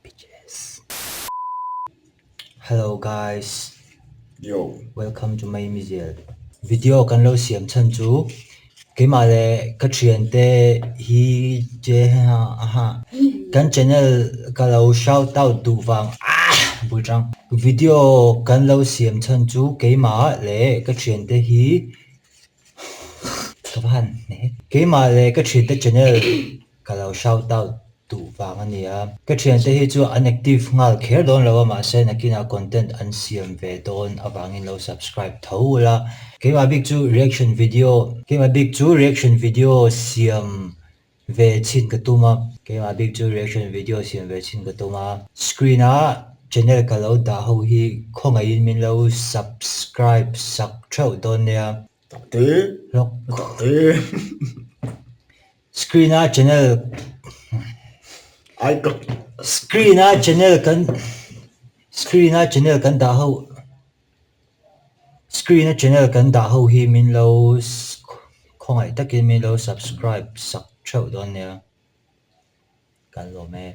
bitches. Hello guys. Yo. Welcome to my museum. Video kan lo siam chan chu ke ma le ka thian te hi je ha kan channel ka lo shout out du wang bu chang video kan lo siam chan chu ke ma le ka thian te hi ka ban ne ke ma le ka thian te channel ka lo shout out tu wang ania ka thian te hi chu unactive ngal kher don lo ma se na kina content an siam ve don awangin lo subscribe thola ke ma big chu reaction video siam ve chin ka tuma ke ma big chu reaction video siam ve chin ka tuma screen a channel ka lo da ho hi khonga in min lo subscribe sak thau don nia Tê. lok Tê. screen a channel Ai cực. screen a channel kan da ho screen a channel kan da ho hi min lo khongai takin min lo subscribe sak thau don nia kan lo me